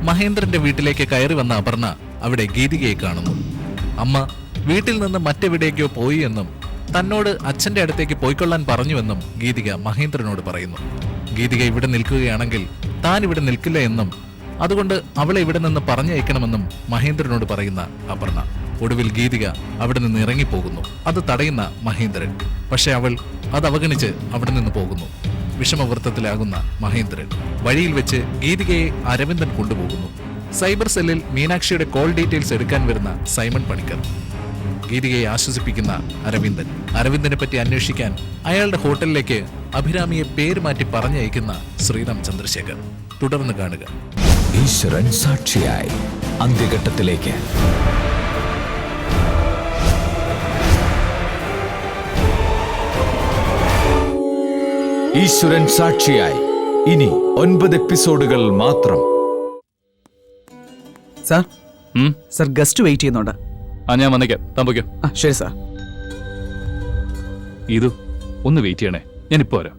മഹേന്ദ്രന്റെ വീട്ടിലേക്ക് കയറി വന്ന അപർണ അവിടെ ഗീതികയെ കാണുന്നു. അമ്മ വീട്ടിൽ നിന്ന് മറ്റെവിടേക്കോ പോയി എന്നും തന്നോട് അച്ഛന്റെ അടുത്തേക്ക് പോയിക്കൊള്ളാൻ പറഞ്ഞുവെന്നും ഗീതിക മഹേന്ദ്രനോട് പറയുന്നു. ഗീതിക ഇവിടെ നിൽക്കുകയാണെങ്കിൽ താൻ ഇവിടെ നിൽക്കില്ല എന്നും അതുകൊണ്ട് അവളെ ഇവിടെ നിന്ന് പറഞ്ഞയക്കണമെന്നും മഹേന്ദ്രനോട് പറയുന്ന അപർണ. ഒടുവിൽ ഗീതിക അവിടെ നിന്ന് ഇറങ്ങിപ്പോകുന്നു. അത് തടയുന്ന മഹേന്ദ്രൻ. പക്ഷെ അവൾ അത് അവഗണിച്ച് അവിടെ നിന്ന് പോകുന്നു. വിഷമവൃത്തത്തിലാകുന്ന മഹേന്ദ്രൻ വഴിയിൽ വെച്ച് ഗീതികയെ അരവിന്ദൻ കൊണ്ടുപോകുന്നു. സൈബർ സെല്ലിൽ മീനാക്ഷിയുടെ കോൾ ഡീറ്റെയിൽസ് എടുക്കാൻ വരുന്ന സൈമൺ പണിക്കർ. ഗീതികയെ ആശ്വസിപ്പിക്കുന്ന അരവിന്ദനെ പറ്റി അന്വേഷിക്കാൻ അയാളുടെ ഹോട്ടലിലേക്ക് അഭിരാമിയെ പേര് മാറ്റി പറഞ്ഞയക്കുന്ന ശ്രീറാം ചന്ദ്രശേഖർ. തുടർന്ന് കാണുക. ഈശ്വരൻ സാക്ഷിയായി അന്ത്യഘട്ടത്തിലേക്ക്. ഈശ്വരൻ സാക്ഷിയായി ഇനി 9 എപ്പിസോഡുകൾ മാത്രം. സാർ സാർ ഗസ്റ്റ് വെയിറ്റ് ചെയ്യുന്നുണ്ട്. ഞാൻ വന്നേക്കാം. താമസിക്കാം. ശരി സാർ. ഇത് ഒന്ന് വെയിറ്റ് ചെയ്യണേ, ഞാൻ ഇപ്പോ വരാം.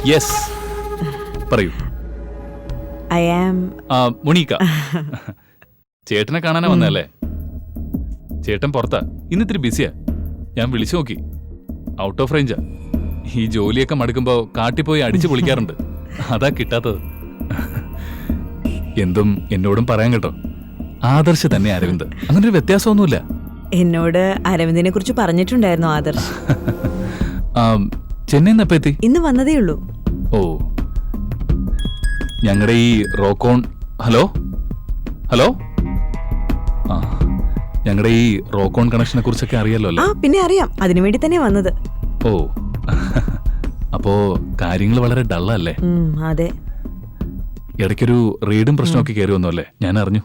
യെസ്, പറയൂ. I am Muneeka. ചേട്ടനെ കാണാനാ വന്നല്ലേ? ചേട്ടൻ പുറത്താ, ഇന്നിത്തിരി ബിസിയാ. ഞാൻ വിളിച്ചു നോക്കി, ഔട്ട് ഓഫ് റേഞ്ചാ. ഈ ജോലിയൊക്കെ മടുക്കുമ്പോ കാട്ടിപ്പോയി അടിച്ചു പൊളിക്കാറുണ്ട്. അതാ കിട്ടാത്തത്. എന്തും എന്നോടും പറയാൻ കേട്ടോ. ആദർശ് തന്നെ അരവിന്ദ്, അങ്ങനൊരു വ്യത്യാസമൊന്നുമില്ല. എന്നോട് അരവിന്ദിനെ കുറിച്ച് പറഞ്ഞിട്ടുണ്ടായിരുന്നു ആദർശ്. ചെന്നൈന്ന് എപ്പോ എത്തി? ഇന്ന് വന്നതേ ഉള്ളൂ. ഓ, ഞങ്ങളുടെ ഈ റോക്കോൺ ഹലോ ഞങ്ങളുടെ ഈ റോക്കോൺ കണക്ഷനെ കുറിച്ചൊക്കെ അറിയാലോ അല്ലേ? പിന്നെ അറിയാം, അതിനുവേണ്ടി തന്നെ വന്നത്. ഓ, അപ്പോ കാര്യങ്ങൾ വളരെ ഡള്ളല്ലേ? അതെ. ഇടയ്ക്കൊരു റീഡും പ്രശ്നമൊക്കെ കയറി വന്നു അല്ലേ? ഞാൻ അറിഞ്ഞു.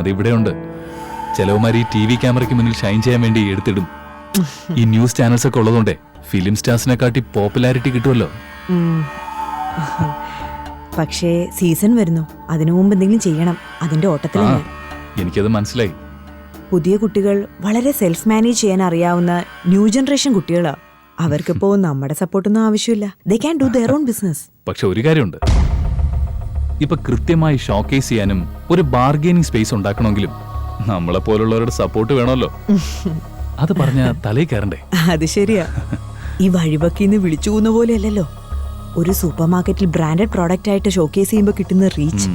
അതിവിടെ ഉണ്ട്. ചിലവന്മാർ ഈ TV ക്യാമറയ്ക്ക് മുന്നിൽ ഷൈൻ ചെയ്യാൻ വേണ്ടി എടുത്തിടും. ഈ ന്യൂസ് ചാനൽസ് ഒക്കെ ഉള്ളതുകൊണ്ടേ ഫിലിം സ്റ്റാർസിനെ കാട്ടി പോപ്പുലാരിറ്റി കിട്ടുമല്ലോ. പക്ഷേ സീസൺ വരുന്നു, അതിനു മുമ്പ് എന്തെങ്കിലും ചെയ്യണം. അതിന്റെ ഓട്ടത്തിലാണ്. എനിക്കത് മനസ്സിലായി. പുതിയ കുട്ടികൾ വളരെ സെൽഫ് മാനേജ് ചെയ്യാൻ അറിയാവുന്ന ന്യൂ ജനറേഷൻ കുട്ടികളാ. അവർക്കിപ്പോ നമ്മുടെ സപ്പോർട്ടൊന്നും ആവശ്യമില്ല. They can do their own business. പക്ഷെ ഒരു കാര്യമുണ്ട്, ഇപ്പൊ കൃത്യമായി ഷോക്കേസ് ചെയ്യാനും ഒരു ബാർഗെയിനിങ് സ്പേസ് ഉണ്ടാക്കണമെങ്കിലും നമ്മളെ പോലുള്ളവരുടെ സപ്പോർട്ട് വേണമല്ലോ. അത് പറഞ്ഞ തലയിൽ കയറണ്ടേ? അത് ശരിയാ. ഈ വഴിവക്കിന്ന് വിളിച്ചു പോകുന്ന പോലെ അല്ലല്ലോ. ഒരു സൂപ്പർ മാർക്കറ്റിൽ ബ്രാൻഡഡ് പ്രോഡക്റ്റ് ആയിട്ട് ഷോക്കേസ് ചെയ്യുമ്പോൾ കിട്ടുന്ന റീച്ച്,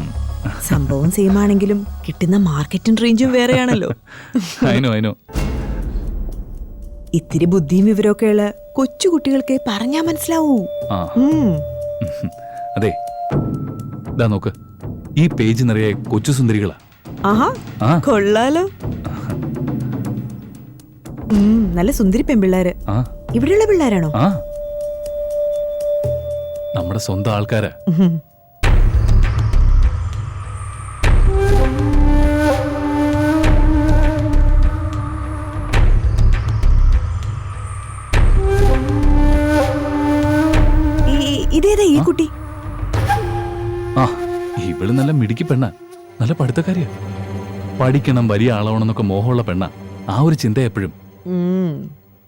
സംഭവം സെയിം ആണെങ്കിലും കിട്ടുന്ന മാർക്കറ്റിംഗ് റേഞ്ചും വേറെയാണല്ലോ. ഇത്തിരി ബുദ്ധിയും വിവരമൊക്കെ ഉള്ള കൊച്ചു കുട്ടികൾക്ക് പറഞ്ഞാ മനസ്സിലാവൂ. അതെ, നോക്ക്, ഈ പേജ് നിറയെ കൊച്ചു സുന്ദരികളാ. ആഹാ, കൊള്ളാലോ. നല്ല സുന്ദരി പെൺപിള്ളേര്. ഇവിടെയുള്ള പിള്ളേരാണോ? നമ്മുടെ സ്വന്തം ആൾക്കാരാ. ഇതേതാ ഈ കുട്ടി? ഇവള് നല്ല മിടുക്കി പെണ്ണ, നല്ല പഠിത്തക്കാരിയാ. പഠിക്കണം, വലിയ ആളാവണമെന്നൊക്കെ മോഹമുള്ള പെണ്ണ. ആ ഒരു ചിന്ത എപ്പോഴും.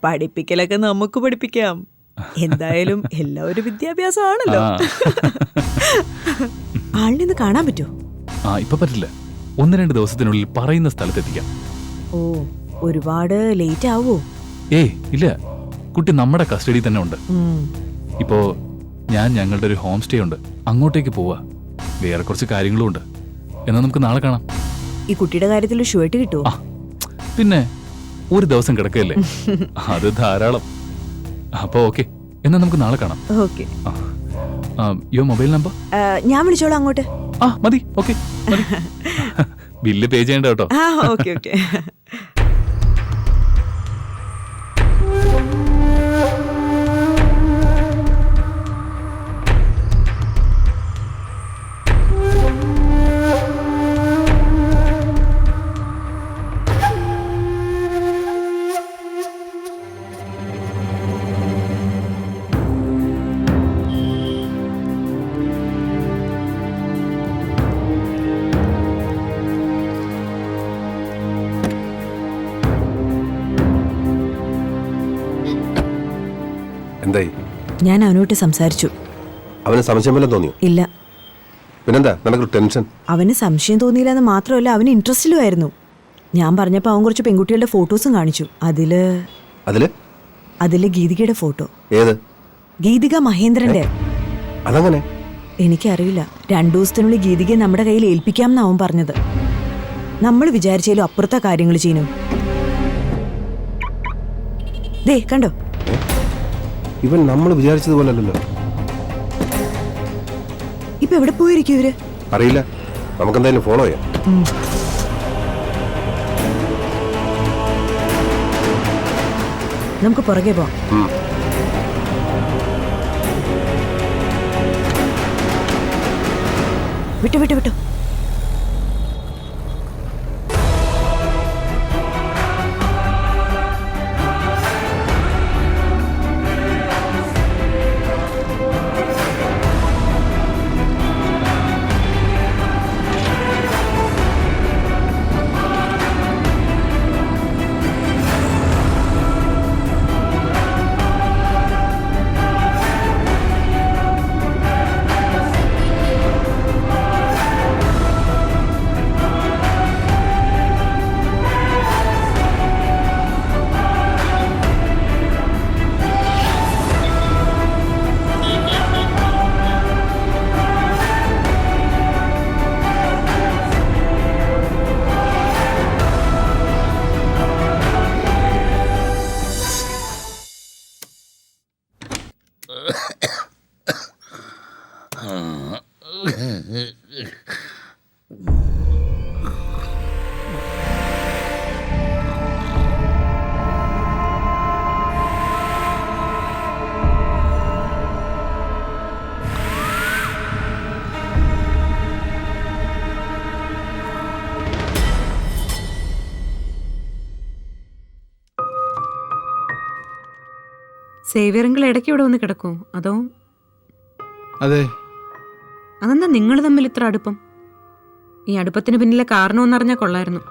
പഠിപ്പിക്കലൊക്കെ നമുക്ക് പഠിപ്പിക്കാം. എന്തായാലും എല്ലാവരും വിദ്യാഭ്യാസമാണല്ലോ. ആളിനെ കാണാൻ പറ്റുമോ? ഇപ്പൊ പറ്റില്ല. 1-2 ദിവസത്തിനുള്ളിൽ പറയുന്ന സ്ഥലത്തെത്തിക്കാം. ഓ, ഒരുപാട് ലേറ്റ് ആവോ? ഇല്ല, കുട്ടി നമ്മുടെ കസ്റ്റഡി തന്നെ ഉണ്ട്. ഇപ്പോ ഞങ്ങളുടെ ഒരു ഹോം സ്റ്റേ ഉണ്ട്, അങ്ങോട്ടേക്ക് പോവാ. വേറെ കുറച്ച് കാര്യങ്ങളും ഉണ്ട്. എന്നാ നമുക്ക് നാളെ കാണാം. ഈ കുട്ടിയുടെ കാര്യത്തിൽ ഷുവേർട്ട് കിട്ടുമോ? പിന്നെ ഒരു ദിവസം കിടക്കല്ലേ, അത് ധാരാളം. അപ്പൊ ഓക്കെ, എന്നാ നമുക്ക് നാളെ കാണാം. ഓക്കെ. യോ മൊബൈൽ നമ്പർ? ഞാൻ വിളിച്ചോളാം അങ്ങോട്ട്. മതി. ഓക്കെ, ബില്ല് പേ ചെയ്യണ്ട കേട്ടോ. ഓക്കെ. എന്തായി? ഞാൻ അവനോട്ട് സംസാരിച്ചു. അവന് സംശയം വല്ലതും തോന്നിയോ? ഇല്ല. പിന്നെന്താ നിനക്ക് ടെൻഷൻ? അവന് സംശയം തോന്നിയില്ല എന്ന് മാത്രമല്ല, അവന് ഇൻട്രസ്റ്റിലും ആയിരുന്നു. ഞാൻ പറഞ്ഞപ്പോൾ അവൻ കുറച്ച് പെൺകുട്ടികളുടെ ഫോട്ടോസും കാണിച്ചു. അതില് ഗീതികയുടെ ഫോട്ടോ. ഏത്? ഗീതിക മഹേന്ദ്രന്റെ. അതങ്ങനെ? എനിക്കറിയില്ല. 2 ദിവസത്തിനുള്ളിൽ ഗീതികയെ നമ്മുടെ കയ്യിൽ ഏൽപ്പിക്കാമെന്ന് അവൻ പറഞ്ഞത്. നമ്മൾ വിചാരിച്ചാലും അപ്പുറത്തെ കാര്യങ്ങൾ ചെയ്യുന്നു. ദേ കണ്ടോ? ഇവൻ നമ്മൾ വിചാരിച്ചതുപോലെ അല്ലല്ലോ. ഇപ്പൊ എവിടെ പോയിരിക്കും ഇവര്? അറിയില്ല. നമുക്കെന്തായാലും ഫോളോ ചെയ്യാം. നമുക്ക് പുറകെ പോവാം. വിട്ടു. സേവ്യറെങ്കിൽ ഇടയ്ക്ക് ഇവിടെ വന്ന് കിടക്കൂ? അതോ? അതെ. അതെന്താ നിങ്ങൾ തമ്മിൽ ഇത്ര അടുപ്പം? ഈ അടുപ്പത്തിന് പിന്നിലെ കാരണമെന്നറിഞ്ഞാൽ കൊള്ളായിരുന്നു.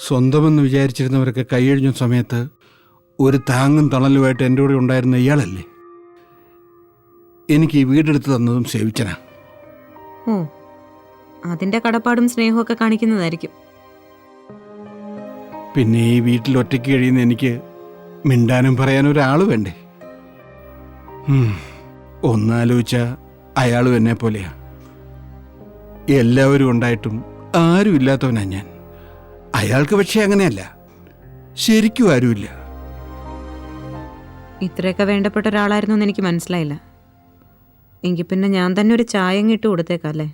സ്വന്തമെന്ന് വിചാരിച്ചിരുന്നവരൊക്കെ കൈയഴിഞ്ഞ സമയത്ത് ഒരു താങ്ങും തണലുമായിട്ട് എൻ്റെ കൂടെ ഉണ്ടായിരുന്ന ഇയാളല്ലേ എനിക്ക് ഈ വീടെടുത്ത് തന്നതും സേവിച്ചനാ. ഓ, അതിന്റെ കടപ്പാടും സ്നേഹമൊക്കെ കാണിക്കുന്നതായിരിക്കും. പിന്നെ ഈ വീട്ടിൽ ഒറ്റയ്ക്ക് കഴിയുന്ന എനിക്ക് മിണ്ടാനും പറയാനും ഒരാൾ വേണ്ടേ? ഒന്നാലോചിച്ച അയാളും എന്നെ പോലെയാ. എല്ലാവരും ഉണ്ടായിട്ടും ആരും ഇല്ലാത്തവനാ ഞാൻ. അയാൾക്ക് പക്ഷേ അങ്ങനെയല്ല, ശരിക്കും ആരുമില്ല. ഇത്രയൊക്കെ വേണ്ടപ്പെട്ട ഒരാളായിരുന്നു എന്ന് എനിക്ക് മനസ്സിലായില്ല. എങ്കിൽ പിന്നെ ഞാൻ തന്നെ ഒരു ചായ ഇട്ട് കൊടുത്തേക്കാം അല്ലേ?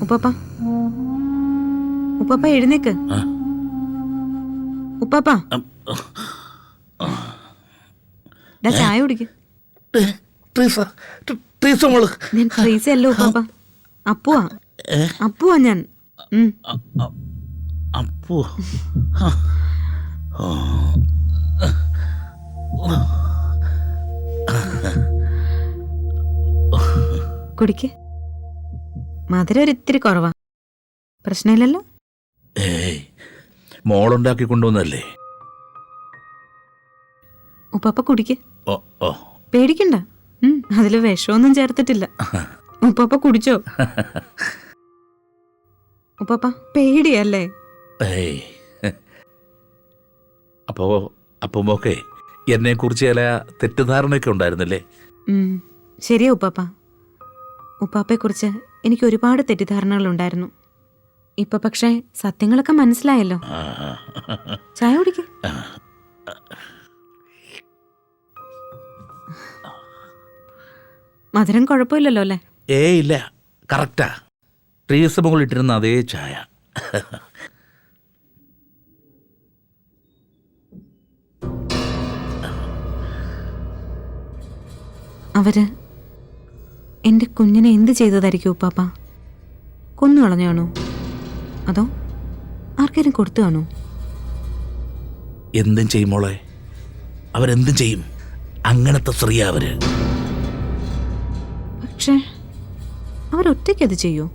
ഉപ്പാപ്പ, ഉപ്പാപ്പ എഴുന്നേക്ക്. ഉപ്പാപ്പ, ചായ കുടിക്ക്. ഞാൻ ട്രീസ അല്ലോ ഉപ്പാപ്പ, അപ്പുവാ ഞാൻ. അപ്പു കുടിക്ക്. മധുരം ഒരിത്തിരി കുറവാ. പ്രശ്നമില്ലല്ലോ? ഏയ്, മോളുണ്ടാക്കി കൊണ്ടുവന്നല്ലേ. ഉപ്പാപ്പ കുടിക്ക്. ഓ ഓ, പേടിക്കണ്ട, അതില് വിഷമൊന്നും ചേർത്തിട്ടില്ല. ഉപ്പാപ്പ കുടിച്ചോ? ഉപ്പാപ്പ പേടിയല്ലേ? ഏയ്, അപ്പമൊക്കെ എന്നെ കുറിച്ച് ചില തെറ്റിദ്ധാരണയൊക്കെ ഉണ്ടായിരുന്നില്ലേ? ശരിയാ ഉപ്പാപ്പ. ഉപ്പാപ്പയെക്കുറിച്ച് എനിക്ക് ഒരുപാട് തെറ്റിദ്ധാരണകളുണ്ടായിരുന്നു. ഇപ്പൊ പക്ഷേ സത്യങ്ങളൊക്കെ മനസ്സിലായല്ലോ. ചായ കുടിക്ക്. മധുരം കുഴപ്പമില്ലല്ലോ അല്ലേ? ഇല്ല, കറക്റ്റാ. ട്രീസ് മുകളിലിട്ടിരുന്ന അതേ ചായ. അവര് എൻ്റെ കുഞ്ഞിനെ എന്ത് ചെയ്തതായിരിക്കും ഉപ്പാപ്പ? കൊന്നു കളഞ്ഞാണോ? അതോ ആർക്കെങ്കിലും കൊടുത്തു കാണോ? എന്തും ചെയ്യും മോളെ, അവരെന്തും ചെയ്യും. അങ്ങനത്തെ സ്ത്രീയാ അവര്. പക്ഷേ അവരൊറ്റയ്ക്ക് അത് ചെയ്യോ?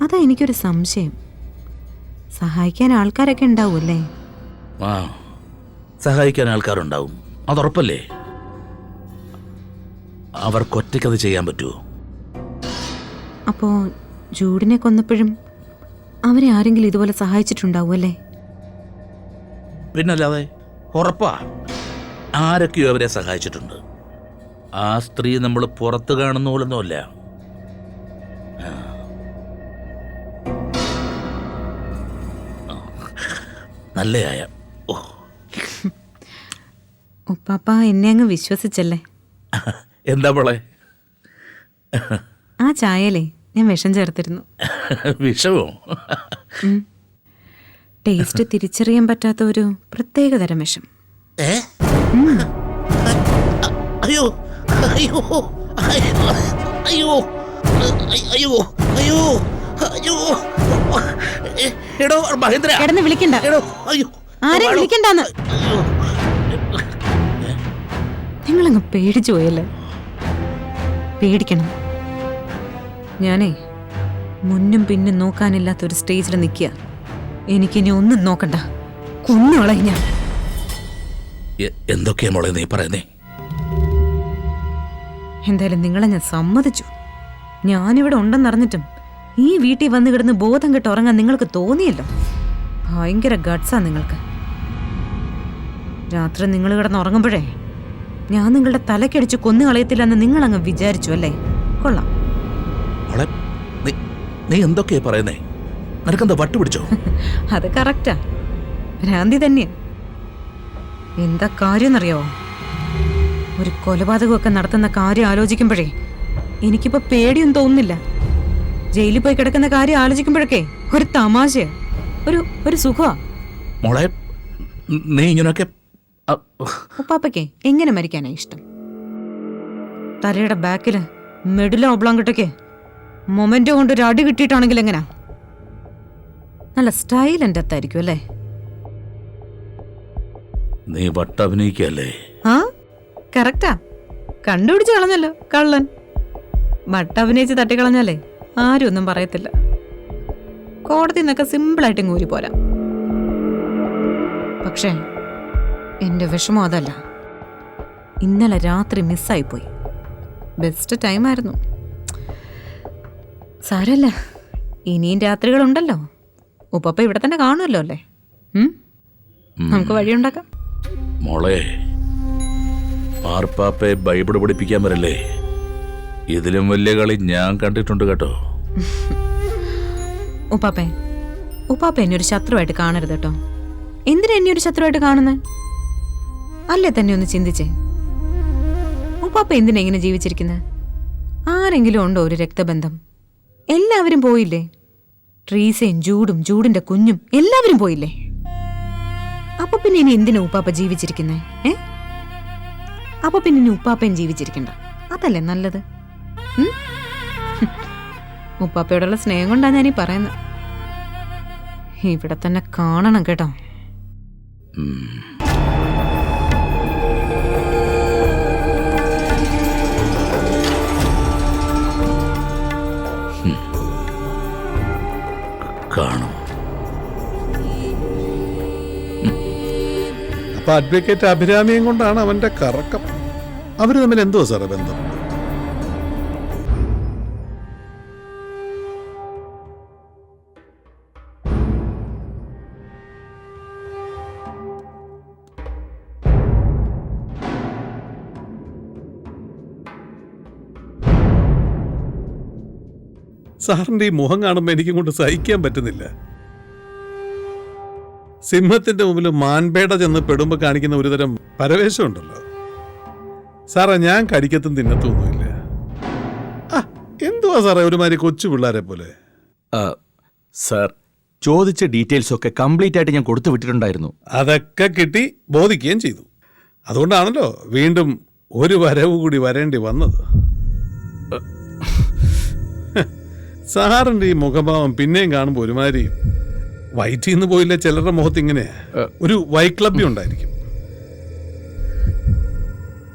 അതാ എനിക്കൊരു സംശയം. സഹായിക്കാൻ ആൾക്കാരൊക്കെ ഉണ്ടാവുമല്ലേ? ആ, സഹായിക്കാൻ ആൾക്കാരുണ്ടാവും, അതുറപ്പല്ലേ. അവർക്കൊറ്റയ്ക്കത് ചെയ്യാൻ പറ്റുമോ? അപ്പോ ജൂഡിനെ കൊന്നപ്പോഴും അവരെ ആരെങ്കിലും ഇതുപോലെ സഹായിച്ചിട്ടുണ്ടാവുമല്ലേ? പിന്നല്ലാതെ, ഉറപ്പാ. ആരൊക്കെയോ അവരെ സഹായിച്ചിട്ടുണ്ട്. ആ സ്ത്രീ നമ്മൾ പുറത്ത് കാണുന്ന പോലൊന്നുമല്ല. നല്ലയായ. ഓ, ഉപ്പാപ്പ എന്നെ അങ്ങ് വിശ്വസിച്ചല്ലേ? എന്താ മോളെ? ആ ചായയിലേ ഞാൻ വിഷം ചേർത്തിരുന്നു. വിഷമോ? ടേസ്റ്റ് തിരിച്ചറിയാൻ പറ്റാത്ത ഒരു പ്രത്യേക തരം വിഷം. അയ്യോ അയ്യോ അയ്യോ അയ്യോ അയ്യോ അയ്യോ എടോ മഹേന്ദ്ര, കിടന്ന് വിളിക്കണ്ട. എടോ അയ്യോ, ആരെ വിളിക്കണ്ടെന്ന്. നിങ്ങളങ്ങ് പേടിച്ചു പോയല്ലേ? പേടിക്കണം. ഞാനേ മുന്നും പിന്നും നോക്കാനില്ലാത്തൊരു സ്റ്റേജിൽ നിൽക്കുക. എനിക്കിനി ഒന്നും നോക്കണ്ട, കൊന്നുകളയും ഞാൻ. എന്തൊക്കെയാ മോളെ നീ പറയുന്നേ? എന്തായാലും നിങ്ങളെ ഞാൻ സമ്മതിച്ചു. ഞാനിവിടെ ഉണ്ടെന്നറിഞ്ഞിട്ടും ഈ വീട്ടിൽ വന്ന് കിടന്ന് ബോധം കെട്ട് ഉറങ്ങാൻ നിങ്ങൾക്ക് തോന്നിയല്ലോ. ഭയങ്കര ഗട്ട്സാ നിങ്ങൾക്ക്. രാത്രി നിങ്ങൾ കിടന്ന് ഉറങ്ങുമ്പോഴേ ഞാൻ നിങ്ങളുടെ തലക്കടിച്ച് കൊന്നു കളയത്തില്ലെന്ന് നിങ്ങളങ്ങ് വിചാരിച്ചു അല്ലേ? കൊള്ളാം. മോളെ, നീ എന്തൊക്കെയാ പറയുന്നേ? നിനക്കെന്താ വട്ട് പിടിച്ചോ? അത് കറക്റ്റാ, ഭ്രാന്തി തന്നെയാ. എന്താ കാര്യം എന്നറിയാവോ? ഒരു കൊലപാതകമൊക്കെ നടത്തുന്ന കാര്യം ആലോചിക്കുമ്പോഴേ എനിക്കിപ്പോ പേടിയൊന്നും തോന്നുന്നില്ല. ജയിലിൽ പോയി കിടക്കുന്ന കാര്യം ആലോചിക്കുമ്പോഴൊക്കെ ഒരു തമാശയാ, ഒരു സുഖമാ. മോളെ, നീ ഇങ്ങനെയൊക്കെ. ഉപ്പാപ്പയ്ക്ക് എങ്ങനെ മരിക്കാനാ ഇഷ്ടം? തലയുടെ ബാക്കില് മെഡിലോ ഒബ്ലാങ്കിട്ടൊക്കെ മൊമെന്റോ കൊണ്ട് ഒരു അടി കിട്ടിയിട്ടാണെങ്കിൽ എങ്ങനാ? നല്ല സ്റ്റൈൽ എൻ്റെ അത്തായിരിക്കും അല്ലേ? നീ വട്ടഭിനയിക്കല്ലേ? ആ, കറക്റ്റാ. കണ്ടുപിടിച്ച് കളഞ്ഞല്ലോ കള്ളൻ. വട്ടഭിനയിച്ച് തട്ടിക്കളഞ്ഞാലേ ആരും ഒന്നും പറയത്തില്ല. കോടതി നിന്നൊക്കെ സിമ്പിളായിട്ട് ഊരി പോരാ. പക്ഷേ എന്റെ വിഷമം അതല്ല. ഇന്നലെ രാത്രി മിസ്സായിപ്പോയി. ബെസ്റ്റ് ടൈമായിരുന്നു. സാരല്ല, ഇനിയും രാത്രികളുണ്ടല്ലോ. ഉപ്പപ്പ ഇവിടെ തന്നെ കാണുമല്ലോ അല്ലേ? നമുക്ക് വഴിയുണ്ടാക്കാം. മോളെ, മാർപ്പാപ്പയെ ബൈബിൾ പഠിപ്പിക്കാൻ വരല്ലേ? ഇതിലും വലിയ കളി ഞാൻ കണ്ടിട്ടുണ്ട് കേട്ടോ. ഉപ്പാപ്പ എന്നെ ഒരു ശത്രുവായിട്ട് കാണരുത് കേട്ടോ. എന്തിനാ എന്നെ ഒരു ശത്രുവായിട്ട് കാണുന്നത്? അല്ലേ തന്നെ ഒന്ന് ചിന്തിച്ചേ. ഉപ്പാപ്പ എന്തിനാ ഇങ്ങനെ ജീവിച്ചിരിക്കുന്നത്? ആരെങ്കിലും ഉണ്ടോ ഒരു രക്തബന്ധം? എല്ലാവരും പോയില്ലേ? ട്രീസയും ജൂഡിന്റെ കുഞ്ഞും എല്ലാവരും പോയില്ലേ? അപ്പൊ പിന്നെ ഇനി എന്തിനാ ഉപ്പാപ്പ ജീവിച്ചിരിക്കുന്നേ? അപ്പൊ പിന്നെ ഇനി ഉപ്പാപ്പയും ജീവിച്ചിരിക്കണ്ട, അതല്ലേ നല്ലത്? ഉപ്പാപ്പയോടുള്ള സ്നേഹം കൊണ്ടാ ഞാനീ പറയുന്നത്. ഇവിടെ തന്നെ കാണണം കേട്ടോ. കാണും. അപ്പൊ അഡ്വക്കേറ്റ് അഭിരാമിയും കൊണ്ടാണ് അവന്റെ കറക്കം. അവര് തമ്മിൽ എന്തോ സാറേ ബന്ധം? സാറിന്റെ ഈ മുഖം കാണുമ്പോൾ എനിക്കും കൊണ്ട് സഹിക്കാൻ പറ്റുന്നില്ല. സിംഹത്തിന്റെ മുമ്പിൽ മാൻപേട ചെന്ന് പെടുമ്പോൾ കാണിക്കുന്ന ഒരുതരം പരവേശമുണ്ടല്ലോ. സാറേ, ഞാൻ കടിക്കത്തും തിന്നത്തൊന്നുമില്ല. എന്തുവാ സാറേ ഒരുമാതിരി കൊച്ചു പിള്ളേരെ പോലെ? സർ, ചോദിച്ച ഡീറ്റെയിൽസ് ഒക്കെ കംപ്ലീറ്റ് ആയിട്ട് ഞാൻ കൊടുത്തു വിട്ടിട്ടുണ്ടായിരുന്നു. അതൊക്കെ കിട്ടി, ബോധിക്കുകയും ചെയ്തു. അതുകൊണ്ടാണല്ലോ വീണ്ടും ഒരു വരവ് കൂടി വരേണ്ടി വന്നത്. സാറിന്റെ ഈ മുഖഭാവം പിന്നെയും കാണുമ്പോൾ ഒരുമാതിരി വയറ്റിൽ നിന്ന് പോയില്ല ചിലരുടെ മുഖത്ത് ഇങ്ങനെ ഒരു വൈക്ലബ്യം ഉണ്ടായിരിക്കും.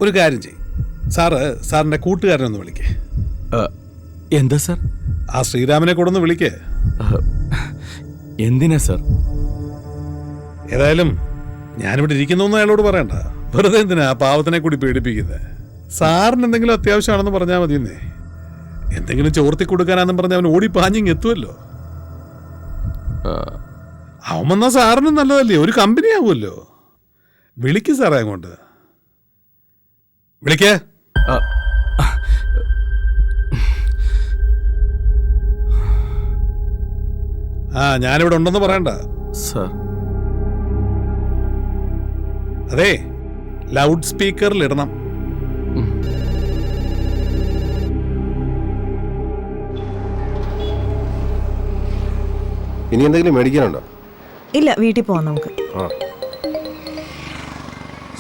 ഒരു കാര്യം ചെയ്യും, സാറിന്റെ കൂട്ടുകാരനെ ഒന്ന് വിളിക്കേ. എന്താ സർ? ആ ശ്രീരാമനെ കൂടെ ഒന്ന് വിളിക്കേ. എന്തിനാ സർ? ഏതായാലും ഞാനിവിടെ ഇരിക്കുന്നൊന്നും അയാളോട് പറയണ്ട. വെറുതെ എന്തിനാ ആ പാവത്തിനെ കൂടി പേടിപ്പിക്കുന്നത്? സാറിന് എന്തെങ്കിലും അത്യാവശ്യമാണെന്ന് പറഞ്ഞാൽ മതിയെന്നേ. എന്തെങ്കിലും ചോർത്തി കൊടുക്കാനാന്നും പറഞ്ഞ അവൻ ഓടി പാഞ്ഞിങ് എത്തുമല്ലോ. അവൻ വന്നാൽ സാറിനും നല്ലതല്ലേ, ഒരു കമ്പനി ആവുമല്ലോ. വിളിക്ക് സാറേ അങ്ങോട്ട്, വിളിക്കേ. ഞാനിവിടെ ഉണ്ടെന്ന് പറയണ്ട സർ. അതെ, ലൗഡ് സ്പീക്കറിൽ ഇടണം. ഇനി എന്തെങ്കിലും മേടിക്കാനുണ്ടോ? ഇല്ല, വീട്ടിൽ പോവാം നമുക്ക്.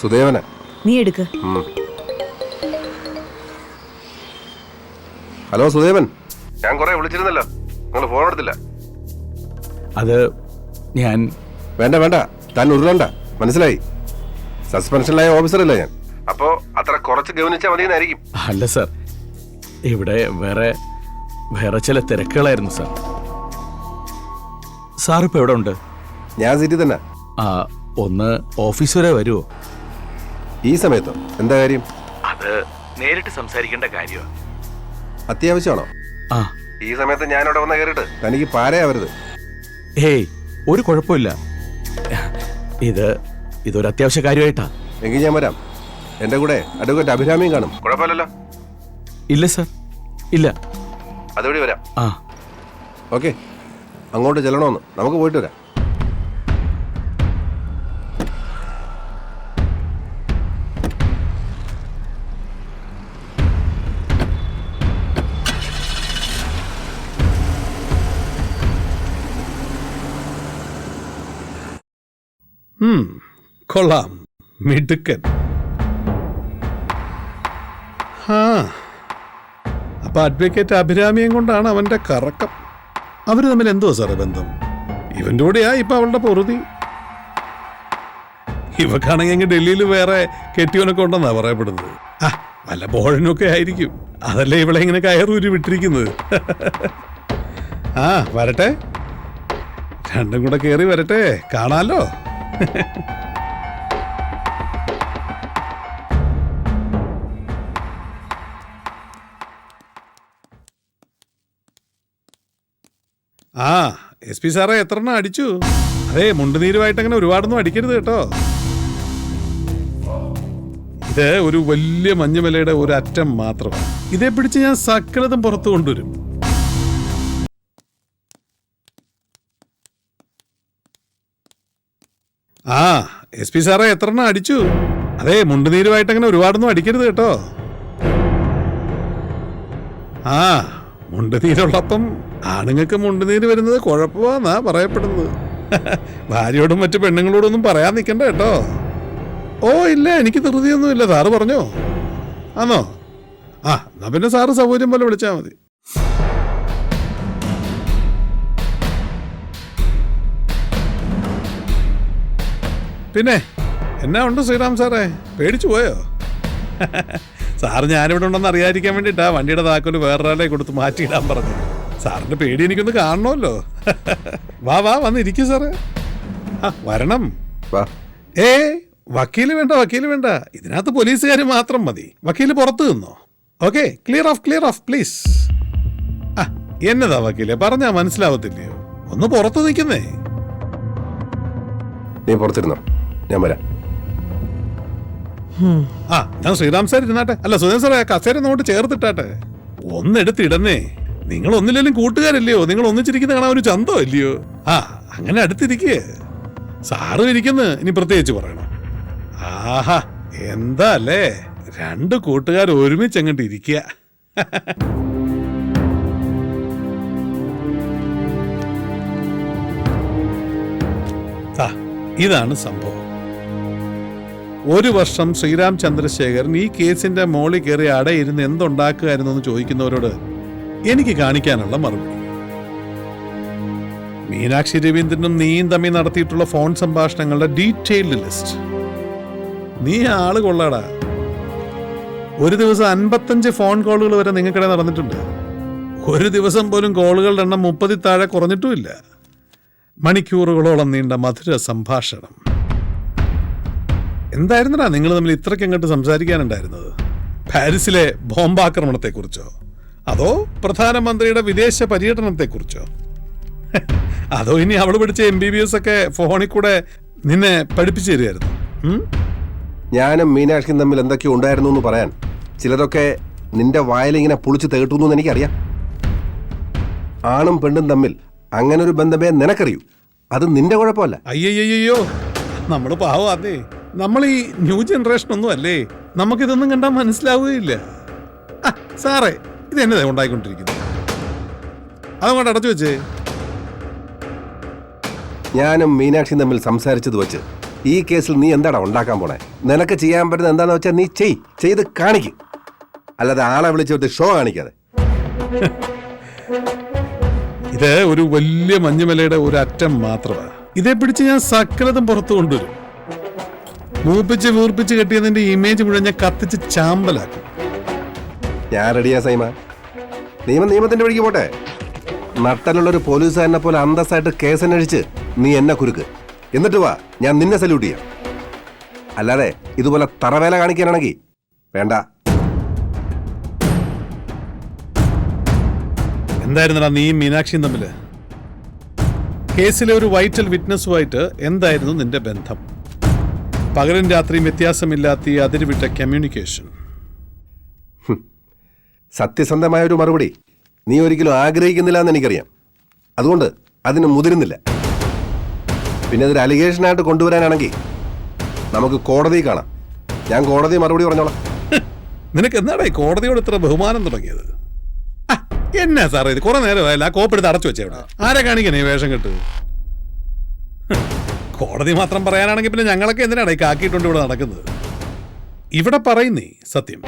സുദേവന, നീ എടുക്ക്. ഹലോ സുദേവൻ, ഞാൻ കുറെ വിളിച്ചിരുന്നല്ലോ, നിങ്ങൾ ഫോൺ എടുത്തില്ല. അത് ഞാൻ... വേണ്ട, താൻ ഉരുളണ്ട, മനസ്സിലായി. സസ്പെൻഷനിലായ ഓഫീസറല്ല ഞാൻ. അപ്പോ അത്ര കുറച്ച് ഗവനിച്ചാൽ മതിയെന്നായിരിക്കും. അല്ല സർ, ഇവിടെ വേറെ ചില തിരക്കുകളായിരുന്നു സർ. സാർ ഇപ്പൊ എവിടെ ഉണ്ട്? ഞാൻ സിറ്റി തന്നെ. ഒന്ന് ഓഫീസ് വരെ വരുമോ? ഈ സമയത്തോ? എന്താ കാര്യം? അത് നേരിട്ട് സംസാരിക്കേണ്ട കാര്യമാണ്. അത്യാവശ്യമാണോ? ഈ സമയത്ത് ഞാൻ ഇവിടെ വന്ന് കയറിയിട്ട് തനിക്ക് പാരയാവരുത്. ഹേയ്, ഒരു കുഴപ്പമില്ല. ഇതൊരു അത്യാവശ്യ കാര്യമായിട്ടാ. എങ്കിൽ ഞാൻ വരാം. എന്റെ കൂടെ അഡ്വക്കേറ്റ് അഭിരാമിയും കാണും. കുഴപ്പമില്ലല്ലോ? ഇല്ല സർ, ഇല്ല. അതുവഴി വരാം. ഓക്കെ, അങ്ങോട്ട് ചെല്ലണമെന്ന്. നമുക്ക് പോയിട്ട് വരാം. കൊള്ളാം, മിടുക്കൻ. അപ്പൊ അഡ്വക്കേറ്റ് അഭിരാമിയും കൊണ്ടാണ് അവന്റെ കറക്കം. അവര് തമ്മിൽ എന്തോ സാറേ ബന്ധം? ഇവന്റെ കൂടെയാ ഇപ്പൊ അവളുടെ പൊറുതി. ഇവക്കാണെങ്കിൽ ഡൽഹിയിൽ വേറെ കെട്ടിയോനൊക്കെ ഉണ്ടെന്നാ പറയപ്പെടുന്നത്. വല്ല ബോഴനൊക്കെ ആയിരിക്കും. അതല്ലേ ഇവളെ ഇങ്ങനെ കയറൂരി വിട്ടിരിക്കുന്നത്. വരട്ടെ, രണ്ടും കൂടെ കയറി വരട്ടെ, കാണാലോ. എസ് പി സാറേ, എത്രണ്ണം അടിച്ചു? അതെ, മുണ്ടുനീരുമായിട്ട് അങ്ങനെ ഒരുപാടൊന്നും അടിക്കരുത് കേട്ടോ. ഇത് ഒരു വലിയ മഞ്ഞുമലയുടെ ഒരു അറ്റം മാത്രമാണ്. ഇതേ പിടിച്ച് ഞാൻ സകലതും പുറത്തു കൊണ്ടുവരും. എസ് പി സാറേ, എത്രണ്ണം അടിച്ചു? അതെ, മുണ്ടുനീരുമായിട്ട് അങ്ങനെ ഒരുപാടൊന്നും അടിക്കരുത് കേട്ടോ. മുണ്ടുനീരുള്ളപ്പം ആണുങ്ങൾക്ക് മുണ്ടുനീര് വരുന്നത് കുഴപ്പമാന്നാ പറയപ്പെടുന്നത്. ഭാര്യയോടും മറ്റു പെണ്ണുങ്ങളോടൊന്നും പറയാൻ നിൽക്കണ്ട കേട്ടോ. ഇല്ല, എനിക്ക് ധൃതിയൊന്നുമില്ല. സാറ് പറഞ്ഞോ? ആണോ? എന്നാ പിന്നെ സാറ് സൗകര്യം പോലെ വിളിച്ചാൽ മതി. പിന്നെ എന്നാ ഉണ്ട് ശ്രീറാം സാറേ, പേടിച്ചു പോയോ? സാറ് ഞാനിവിടെ ഉണ്ടെന്ന് അറിയാതിരിക്കാൻ വേണ്ടിയിട്ടാ വണ്ടിയുടെ താക്കോല് വേറൊരാളെ കൊടുത്ത് മാറ്റിയിടാൻ പറഞ്ഞു. സാറിന്റെ പേടി എനിക്കൊന്ന് കാണണമല്ലോ. വന്നിരിക്കൂ സാറേ. വരണം. വക്കീല് വേണ്ട. ഇതിനകത്ത് പോലീസുകാർ മാത്രം മതി. വക്കീല് പുറത്ത് നിന്നോ. Okay, clear of please. എന്നതാ വക്കീലെ, പറഞ്ഞാ മനസ്സിലാവത്തില്ലയോ? ഒന്ന് പുറത്ത് നിൽക്കുന്നേ. നീ പുറത്തിരുന്നോ, ഞാൻ വരാം. ഞാൻ ശ്രീറാം സാർ ഇരുന്നാട്ടെ. അല്ല സുധീർ സാറേ, കസേര നോട്ട് ചേർത്തിട്ടാട്ടെ. ഒന്നെടുത്തിടന്നേ. നിങ്ങൾ ഒന്നില്ലെങ്കിലും കൂട്ടുകാരല്ലയോ? നിങ്ങൾ ഒന്നിച്ചിരിക്കുന്ന കാണാൻ ഒരു ചന്തോ ഇല്ലയോ? അങ്ങനെ അടുത്തിരിക്കേ. സാറും ഇരിക്കുന്നു, ഇനി പ്രത്യേകിച്ച് പറയണം. എന്താ അല്ലേ, രണ്ട് കൂട്ടുകാർ ഒരുമിച്ച് അങ്ങോട്ട് ഇരിക്കുക. ദാ, ഇതാണ് സംഭവം. ഒരു വർഷം ശ്രീരാം ചന്ദ്രശേഖരൻ ഈ കേസിന്റെ മോളിൽ കയറി അടയിരുന്ന് എന്തുണ്ടാക്കുമായിരുന്നു എന്ന് ചോദിക്കുന്നവരോട് എനിക്ക് കാണിക്കാനുള്ള മറുപടി. മീനാക്ഷി രവീന്ദ്രനും നീയും തമ്മിൽ നടത്തിയിട്ടുള്ള ഫോൺ സംഭാഷണങ്ങളുടെ ഡീറ്റെയിൽഡ് ലിസ്റ്റ്. നീ ആള് കൊള്ളാടാ. ഒരു ദിവസം 55 ഫോൺ കോളുകൾ വരെ നിങ്ങൾക്കിടെ നടന്നിട്ടുണ്ട്. ഒരു ദിവസം പോലും കോളുകളുടെ എണ്ണം 30 താഴെ കുറഞ്ഞിട്ടുമില്ല. മണിക്കൂറുകളോളം നീണ്ട മധുര സംഭാഷണം. എന്തായിരുന്നടാ നിങ്ങൾ തമ്മിൽ ഇത്രയ്ക്ക് അങ്ങോട്ട് സംസാരിക്കാനുണ്ടായിരുന്നത്? പാരീസിലെ ബോംബാക്രമണത്തെക്കുറിച്ചോ അതോ പ്രധാനമന്ത്രിയുടെ വിദേശ പര്യടനത്തെക്കുറിച്ചോ? അതോ ഇനി അവള് പഠിച്ച MBBS ഒക്കെ ഫോണിൽ കൂടെ നിന്നെ പഠിപ്പിച്ചു തരുമായിരുന്നു? ഞാനും മീനാക്ഷിയും തമ്മിൽ എന്തൊക്കെയോ ഉണ്ടായിരുന്നു എന്ന് പറയാൻ ചിലതൊക്കെ നിന്റെ വായിലിങ്ങനെ പുളിച്ച് തേട്ടുന്നു എന്ന് എനിക്കറിയാം. ആണും പെണ്ണും തമ്മിൽ അങ്ങനെ ഒരു ബന്ധമേ നിനക്കറിയൂ. അത് നിന്റെ കുഴപ്പമല്ല. അയ്യയ്യോ, നമ്മൾ പാവേ. നമ്മൾ ഈ ന്യൂ ജനറേഷൻ ഒന്നും അല്ലേ. നമുക്കിതൊന്നും കണ്ടാൽ മനസ്സിലാവുകയില്ല. സാറേ, ഇത് എന്നതാ ഉണ്ടായിക്കൊണ്ടിരിക്കുന്നു? അതങ്ങോട്ട് അടച്ചു വെച്ചേ. ഞാനും മീനാക്ഷിയും തമ്മിൽ സംസാരിച്ചത് വെച്ച് ഈ കേസിൽ നീ എന്താടാ ഉണ്ടാക്കാൻ പോണേ? നിനക്ക് ചെയ്യാൻ പറ്റുന്നത് എന്താന്ന് വെച്ചാൽ നീ ചെയ്ത് കാണിക്കും. അല്ലാതെ ആളെ വിളിച്ചിട്ട് ഷോ കാണിക്കാതെ. ഇത് ഒരു വലിയ മഞ്ഞുമലയുടെ ഒരു അറ്റം മാത്രമാണ്. ഇതേ പിടിച്ച് ഞാൻ സകലതും പുറത്തു കൊണ്ടുവരും. മൂപ്പിച്ച് വീർപ്പിച്ച് കെട്ടിയതിന്റെ ഇമേജ് മുഴുവൻ ഞാൻ കത്തിച്ച് ചാമ്പലാക്കും. ഞാൻ റെഡിയാ സൈമ. നിയമത്തിന്റെ വഴിക്ക് പോട്ടെ. നട്ടലുള്ളൊരു പോലീസുകാരനെ പോലെ അന്തസ്സായിട്ട് കേസ് അന്വേഷിച്ച് നീ എന്നെ കുരുക്ക്. എന്നിട്ട് വാ, ഞാൻ നിന്നെ സല്യൂട്ട് ചെയ്യാം. അല്ലാതെ ഇതുപോലെ തറവേല കാണിക്കാനാണെങ്കിൽ വേണ്ട. എന്തായിരുന്നടാ നീ മീനാക്ഷിയും തമ്മില്? കേസിലെ ഒരു വൈറ്റൽ വിറ്റ്നസ്സുമായിട്ട് എന്തായിരുന്നു നിന്റെ ബന്ധം? പകലും രാത്രിയും വ്യത്യാസമില്ലാത്ത ഈ അതിരുവിട്ട കമ്മ്യൂണിക്കേഷൻ. സത്യസന്ധമായ ഒരു മറുപടി നീ ഒരിക്കലും ആഗ്രഹിക്കുന്നില്ല എന്ന് എനിക്കറിയാം. അതുകൊണ്ട് അതിന് മുതിരുന്നില്ല. പിന്നെ അതൊരു അലിഗേഷനായിട്ട് കൊണ്ടുവരാനാണെങ്കിൽ നമുക്ക് കോടതി കാണാം. ഞാൻ കോടതി മറുപടി പറഞ്ഞോളാം. നിനക്ക് എന്താടാ ഈ കോടതിയോട് ഇത്ര ബഹുമാനം തുടങ്ങിയത്? എന്നാ സാറേ ഇത്? കുറെ നേരമായല്ല ആ കോപ്പെടുത്ത് അടച്ചു വെച്ചേ. ഇവിടെ ആരെ കാണിക്കണേ വേഷം കെട്ട്? കോടതി മാത്രം പറയാനാണെങ്കിൽ പിന്നെ ഞങ്ങളൊക്കെ എന്തിനാണ് ഈ കാക്കിയിട്ടുണ്ട് ഇവിടെ നടക്കുന്നത്? ഇവിടെ പറയുന്നേ സത്യം.